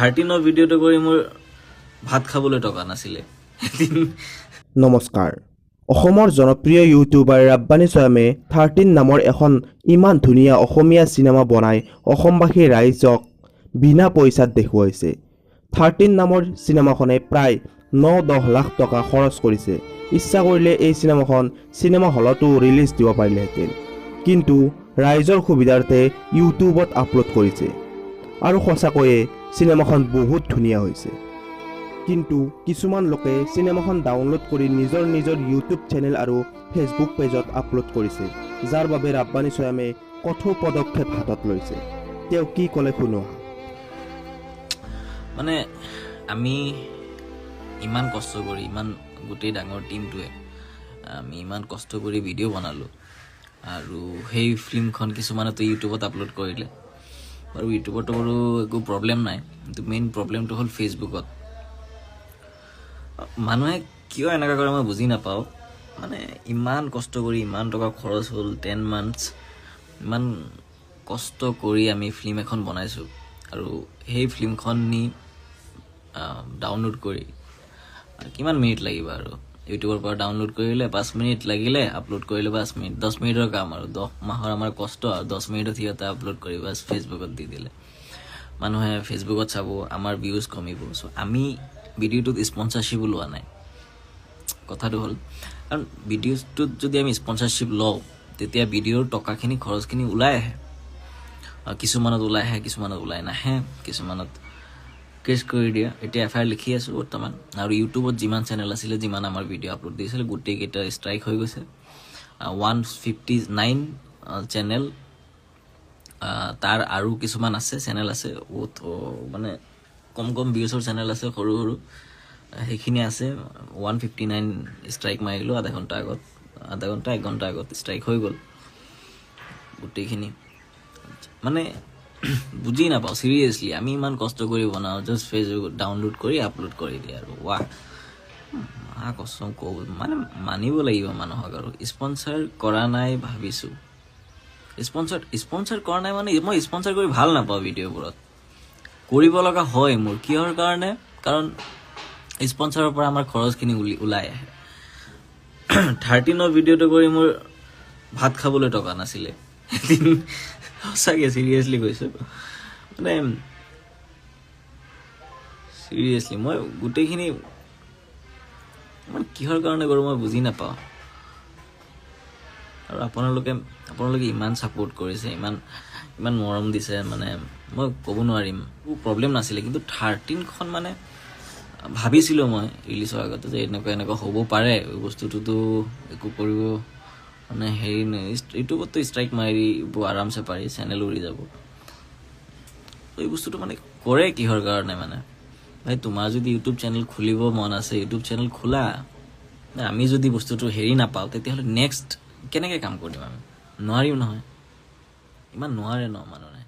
13 ভিডিঅ'টো কৰি মোৰ ভাত খাবলৈ টকা নাছিলে। নমস্কাৰ। অসমৰ জনপ্ৰিয় ইউটিউবাৰ ৰাব্বানী স্বয়ামে 13 নামৰ এখন ইমান ধুনীয়া অসমীয়া চিনেমা বনাই অসমবাসী ৰাইজক বিনা পইচাত দেখুৱাইছে। 13 নামৰ চিনেমাখনে প্ৰায় 9-10 লাখ টকা খৰচ কৰিছে। ইচ্ছা কৰিলে এই চিনেমাখন চিনেমা হলতো ৰিলিজ দিব পাৰিলেহেঁতেন, কিন্তু ৰাইজৰ সুবিধাৰ্থে ইউটিউবত আপলোড কৰিছে। আৰু সঁচাকৈয়ে চিনেমাখন বহুত ধুনীয়া হৈছে। কিন্তু কিছুমান লোকে চিনেমাখন ডাউনলোড কৰি নিজৰ ইউটিউব চেনেল আৰু ফেচবুক পেজত আপলোড কৰিছে, যাৰ বাবে ৰাব্বানী স্বয়ামে কঠোৰ পদক্ষেপ হাতত লৈছে। তেওঁ কি ক'লে শুনো। মানে আমি ইমান কষ্ট কৰি, ইমান গোটেই ডাঙৰ টিমটোৱে আমি ইমান কষ্ট কৰি ভিডিঅ' বনালোঁ, আৰু সেই ফিল্মখন কিছুমানেতো ইউটিউবত আপলোড কৰিলে। বাৰু ইউটিউবতো বাৰু একো প্ৰব্লেম নাই, কিন্তু মেইন প্ৰব্লেমটো হ'ল ফেচবুকত। মানুহে কিয় এনেকুৱা কৰে মই বুজি নাপাওঁ। মানে ইমান কষ্ট কৰি, ইমান টকা খৰচ হ'ল, 10 months ইমান কষ্ট কৰি আমি ফিল্ম এখন বনাইছোঁ, আৰু সেই ফিল্মখন নি ডাউনলোড কৰি কিমান মিনিট লাগিব, আৰু ইউটিউবৰ পৰা ডাউনলোড কৰিলে 5 মিনিট লাগিলে, আপলোড কৰিলে 5 মিনিট, 10 মিনিটৰ কাম, আৰু 10 মাহৰ আমাৰ কষ্ট, আৰু 10 মিনিটত সিহঁতে আপলোড কৰি বাছ ফেচবুকত দি দিলে। মানুহে ফেচবুকত চাব, আমাৰ ভিউজ কমিব। চ' আমি ভিডিঅ'টোত স্পনচাৰশ্বিপো লোৱা নাই। কথাটো হ'ল, কাৰণ ভিডিঅ'টোত যদি আমি স্পনচাৰশ্বিপ লওঁ, তেতিয়া ভিডিঅ'ৰ টকাখিনি, খৰচখিনি ওলাই আহে। কিছুমানত ওলাই আহে, কিছুমানত ওলাই নাহে, কিছুমানত কেছ কৰি দিয়ে। এতিয়া FIR লিখি আছোঁ বৰ্তমান। আৰু ইউটিউবত যিমান চেনেল আছিলে, যিমান আমাৰ ভিডিঅ' আপলোড দিছিলে, গোটেইকেইটা ষ্ট্ৰাইক হৈ গৈছে। 159 চেনেল, তাৰ আৰু কিছুমান আছে চেনেল আছে বহুত, মানে কম ভিউজৰ চেনেল আছে, সৰু সৰু, সেইখিনি আছে। 159 ষ্ট্ৰাইক মাৰিলোঁ আধা ঘণ্টা, 1 ঘণ্টা আগত ষ্ট্ৰাইক হৈ গ'ল গোটেইখিনি। মানে বুজি নাপাওঁ চিৰিয়াছলি। আমি ইমান কষ্ট কৰি বনাওঁ, জাষ্ট ফেচবুকত ডাউনলোড কৰি আপলোড কৰি দিয়ে, আৰু কষ্ট মানে মানিব লাগিব মানুহক। আৰু স্পনচাৰ কৰা নাই ভাবিছোঁ, স্পনচাৰ কৰা নাই মানে মই স্পনচাৰ কৰি ভাল নাপাওঁ। ভিডিঅ'বোৰত কৰিব লগা হয় মোৰ, কিহৰ কাৰণে? কাৰণ স্পনচাৰৰ পৰা আমাৰ খৰচখিনি ওলাই আহে। 13 ভিডিঅ'টো কৰি মোৰ ভাত খাবলৈ টকা নাছিলে। সঁচাকৈ চিৰিয়াছলি কৈছোঁ। মানে চিৰিয়াছলি মই গোটেইখিনি মানে কিহৰ কাৰণে কৰোঁ মই বুজি নাপাওঁ। আৰু আপোনালোকে ইমান ছাপোৰ্ট কৰিছে, ইমান মৰম দিছে, মানে মই ক'ব নোৱাৰিম। একো প্ৰব্লেম নাছিলে, কিন্তু 13খন মানে ভাবিছিলোঁ মই ৰিলিজ হোৱাৰ আগতে যে এনেকুৱা হ'ব পাৰে। বস্তুটোতো একো কৰিব মানে হেৰি নাই, ইউটিউবততো ষ্ট্ৰাইক মাৰিব আৰামছে পাৰি, চেনেল উৰি যাব। এই বস্তুটো মানে কৰে কিহৰ কাৰণে? মানে ভাই, তোমাৰ যদি ইউটিউব চেনেল খুলিব মন আছে, ইউটিউব চেনেল খোলা। আমি যদি বস্তুটো হেৰি নাপাওঁ, তেতিয়াহ'লে নেক্সট কেনেকৈ কাম কৰিম? আমি নোৱাৰিম নহয়, ইমান নোৱাৰে ন মানুহে।